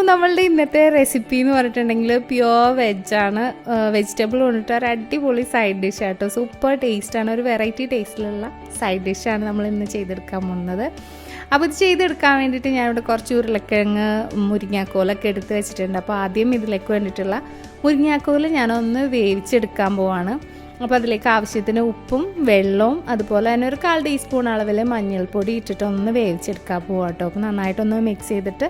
നമ്മളുടെ ഇന്നത്തെ റെസിപ്പി എന്ന് പറഞ്ഞിട്ടുണ്ടെങ്കിൽ പ്യുവർ വെജാണ്. വെജിറ്റബിൾ കൊണ്ടിട്ട് ഒരു അടിപൊളി സൈഡ് ഡിഷ് ആട്ടോ. സൂപ്പർ ടേസ്റ്റാണ്. ഒരു വെറൈറ്റി ടേസ്റ്റിലുള്ള സൈഡ് ഡിഷാണ് നമ്മൾ ഇന്ന് ചെയ്തെടുക്കാൻ പോകുന്നത്. അപ്പോൾ ഇത് ചെയ്തെടുക്കാൻ വേണ്ടിയിട്ട് ഞാനിവിടെ കുറച്ച് ഉരുളക്കിഴങ്ങ് മുരിങ്ങാക്കോലൊക്കെ എടുത്ത് വെച്ചിട്ടുണ്ട്. അപ്പോൾ ആദ്യം ഇതിലേക്ക് വേണ്ടിയിട്ടുള്ള മുരിങ്ങാക്കോല് ഞാനൊന്ന് വേവിച്ചെടുക്കാൻ പോവാണ്. അപ്പോൾ അതിലേക്ക് ആവശ്യത്തിന് ഉപ്പും വെള്ളവും അതുപോലെ തന്നെ ഒരു 1/4 ടീസ്പൂൺ അളവിൽ മഞ്ഞൾപ്പൊടി ഇട്ടിട്ട് ഒന്ന് വേവിച്ചെടുക്കാൻ പോവാം കേട്ടോ. അപ്പോൾ നന്നായിട്ടൊന്ന് മിക്സ് ചെയ്തിട്ട്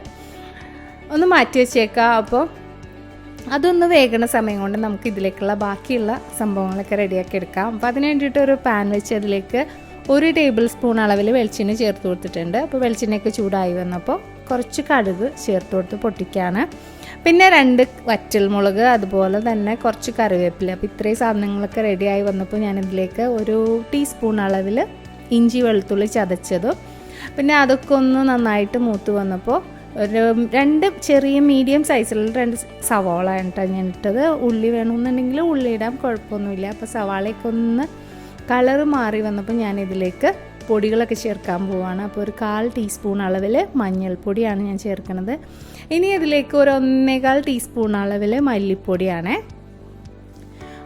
ഒന്ന് മാറ്റി വെച്ചേക്കാം. അപ്പോൾ അതൊന്ന് വേകണ സമയം കൊണ്ട് നമുക്ക് ഇതിലേക്കുള്ള ബാക്കിയുള്ള സംഭവങ്ങളൊക്കെ റെഡിയാക്കി എടുക്കാം. അപ്പോൾ അതിന് വേണ്ടിയിട്ട് ഒരു പാൻ വെച്ച് അതിലേക്ക് 1 ടേബിൾ സ്പൂൺ അളവിൽ വെളിച്ചെണ്ണ ചേർത്ത് കൊടുത്തിട്ടുണ്ട്. അപ്പോൾ വെളിച്ചെണ്ണയൊക്കെ ചൂടായി വന്നപ്പോൾ കുറച്ച് കടുക് ചേർത്ത് കൊടുത്ത് പൊട്ടിക്കുകയാണ്. പിന്നെ 2 വറ്റൽമുളക് അതുപോലെ തന്നെ കുറച്ച് കറിവേപ്പില. അപ്പോൾ ഇത്രയും സാധനങ്ങളൊക്കെ റെഡിയായി വന്നപ്പോൾ ഞാനിതിലേക്ക് 1 ടീസ്പൂൺ അളവിൽ ഇഞ്ചി വെളുത്തുള്ളി ചതച്ചതും പിന്നെ അതൊക്കെ ഒന്ന് നന്നായിട്ട് മൂത്ത് വന്നപ്പോൾ ഒരു 2 ചെറിയ മീഡിയം സൈസിലുള്ള 2 സവാള ആണ് ഞാൻ ഇട്ടത്. ഉള്ളി വേണമെന്നുണ്ടെങ്കിൽ ഉള്ളി ഇടാം, കുഴപ്പമൊന്നുമില്ല. അപ്പോൾ സവാളയൊക്കെ ഒന്ന് കളറ് മാറി വന്നപ്പോൾ ഞാനിതിലേക്ക് പൊടികളൊക്കെ ചേർക്കാൻ പോവുകയാണ്. അപ്പോൾ ഒരു 1/4 ടീസ്പൂൺ അളവിൽ മഞ്ഞൾപ്പൊടിയാണ് ഞാൻ ചേർക്കുന്നത്. ഇനി ഇതിലേക്ക് ഒരു 1/4 ടീസ്പൂൺ അളവിൽ മല്ലിപ്പൊടിയാണ്.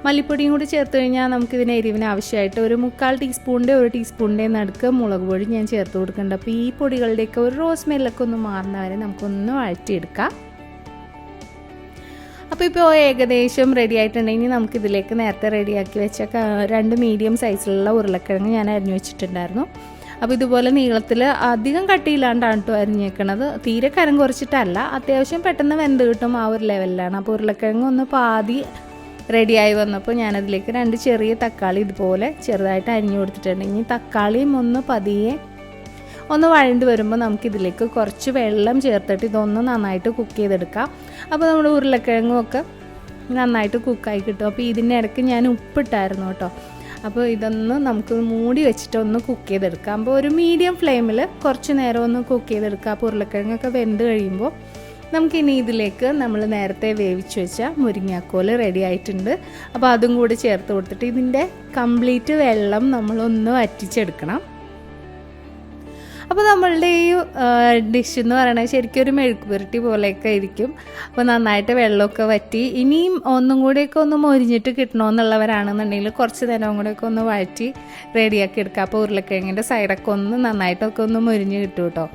മല്ലിപ്പൊടിയും കൂടി ചേർത്ത് കഴിഞ്ഞാൽ നമുക്കിതിന് എരിവിന് ആവശ്യമായിട്ട് ഒരു 1/4 ടീസ്പൂണിൻ്റെ 1 ടീസ്പൂണിൻ്റെ നടുക്ക് മുളക് പൊടി ഞാൻ ചേർത്ത് കൊടുക്കുന്നുണ്ട്. അപ്പോൾ ഈ പൊടികളുടെയൊക്കെ ഒരു റോസ് സ്മെല്ലൊക്കെ ഒന്ന് മാറുന്ന വരെ നമുക്കൊന്ന് വഴറ്റിയെടുക്കാം. അപ്പോൾ ഇപ്പോൾ ഏകദേശം റെഡി ആയിട്ടുണ്ടെങ്കിൽ നമുക്കിതിലേക്ക് നേരത്തെ റെഡിയാക്കി വെച്ച 2 മീഡിയം സൈസിലുള്ള ഉരുളക്കിഴങ്ങ് ഞാൻ അരിഞ്ഞു വെച്ചിട്ടുണ്ടായിരുന്നു. അപ്പോൾ ഇതുപോലെ നീളത്തിൽ അധികം കട്ടിയില്ലാണ്ടാണ് കേട്ടോ അരിഞ്ഞേക്കണത്. തീരെ കനം കുറച്ചിട്ടല്ല, അത്യാവശ്യം പെട്ടെന്ന് വെന്ത് കിട്ടും ആ ഒരു ലെവലിലാണ്. അപ്പോൾ ഉരുളക്കിഴങ്ങ് ഒന്ന് പാതി റെഡിയായി വന്നപ്പോൾ ഞാനതിലേക്ക് 2 ചെറിയ തക്കാളി ഇതുപോലെ ചെറുതായിട്ട് അരിഞ്ഞു കൊടുത്തിട്ടുണ്ട്. ഇനി തക്കാളിയും ഒന്ന് പതിയെ ഒന്ന് വഴണ്ട് വരുമ്പോൾ നമുക്കിതിലേക്ക് കുറച്ച് വെള്ളം ചേർത്തിട്ട് ഇതൊന്ന് നന്നായിട്ട് കുക്ക് ചെയ്തെടുക്കാം. അപ്പോൾ നമ്മുടെ ഉരുളക്കിഴങ്ങും ഒക്കെ നന്നായിട്ട് കുക്കായി കിട്ടും. അപ്പോൾ ഇതിൻ്റെ ഇടയ്ക്ക് ഞാൻ ഉപ്പിട്ടായിരുന്നു കേട്ടോ. അപ്പോൾ ഇതൊന്ന് നമുക്ക് മൂടി വെച്ചിട്ട് ഒന്ന് കുക്ക് ചെയ്തെടുക്കാം. അപ്പോൾ ഒരു മീഡിയം ഫ്ലെയിമിൽ കുറച്ച് നേരം ഒന്ന് കുക്ക് ചെയ്തെടുക്കാം. അപ്പോൾ ഉരുളക്കിഴങ്ങൊക്കെ വെന്ത് കഴിയുമ്പോൾ നമുക്കിനി ഇതിലേക്ക് നമ്മൾ നേരത്തെ വേവിച്ച് വെച്ച മുരിങ്ങാക്കോല് റെഡി ആയിട്ടുണ്ട്. അപ്പോൾ അതും കൂടി ചേർത്ത് കൊടുത്തിട്ട് ഇതിൻ്റെ കംപ്ലീറ്റ് വെള്ളം നമ്മളൊന്ന് വറ്റിച്ചെടുക്കണം. അപ്പോൾ നമ്മളുടെ ഈ ഡിഷ് എന്ന് പറയുന്നത് ശരിക്കും ഒരു മെഴുക്ക് പുരട്ടി പോലെയൊക്കെ ഇരിക്കും. അപ്പോൾ നന്നായിട്ട് വെള്ളമൊക്കെ വറ്റി ഇനിയും ഒന്നും കൂടെയൊക്കെ ഒന്ന് മൊരിഞ്ഞിട്ട് കിട്ടണമെന്നുള്ളവരാണെന്നുണ്ടെങ്കിൽ കുറച്ച് നേരം കൂടെയൊക്കെ ഒന്ന് വഴറ്റി റെഡിയാക്കി എടുക്കുക. അപ്പോൾ ഉരുളക്കിഴങ്ങിൻ്റെ സൈഡൊക്കെ ഒന്ന് നന്നായിട്ടൊക്കെ ഒന്ന് മൊരിഞ്ഞ് കിട്ടും കേട്ടോ.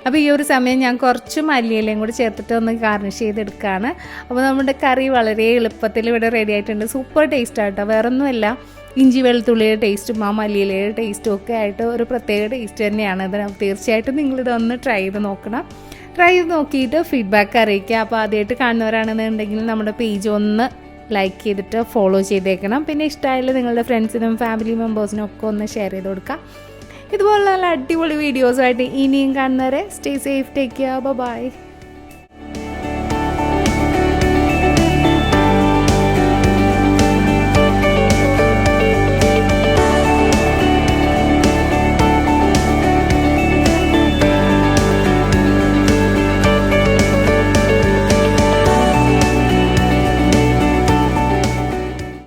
അപ്പോൾ ഈ ഒരു സമയം ഞാൻ കുറച്ച് മല്ലിയിലയും കൂടി ചേർത്തിട്ട് ഒന്ന് ഗാർണിഷ് ചെയ്തെടുക്കുകയാണ്. അപ്പോൾ നമ്മുടെ കറി വളരെ എളുപ്പത്തിൽ ഇവിടെ റെഡി ആയിട്ടുണ്ട്. സൂപ്പർ ടേസ്റ്റ് ആട്ടോ. വേറൊന്നുമല്ല, ഇഞ്ചി വെളുത്തുള്ളിയുടെ ടേസ്റ്റും ആ മല്ലിയിലയുടെ ടേസ്റ്റും ഒക്കെ ആയിട്ട് ഒരു പ്രത്യേക ടേസ്റ്റ് തന്നെയാണ്. അത് തീർച്ചയായിട്ടും നിങ്ങളിതൊന്ന് ട്രൈ ചെയ്ത് നോക്കണം. ട്രൈ ചെയ്ത് നോക്കിയിട്ട് ഫീഡ്ബാക്ക് അറിയിക്കുക. അപ്പോൾ ആദ്യമായിട്ട് കാണുന്നവരാണെന്നുണ്ടെങ്കിൽ നമ്മുടെ പേജ് ഒന്ന് ലൈക്ക് ചെയ്തിട്ട് ഫോളോ ചെയ്തേക്കണം. പിന്നെ ഇഷ്ടമായാലും നിങ്ങളുടെ ഫ്രണ്ട്സിനും ഫാമിലി മെമ്പേഴ്സിനും ഒക്കെ ഒന്ന് ഷെയർ ചെയ്ത് കൊടുക്കുക. ഇതുപോലുള്ള അടിപൊളി വീഡിയോസുമായിട്ട് ഇനിയും കാണുന്നവരെ stay safe, take care, by.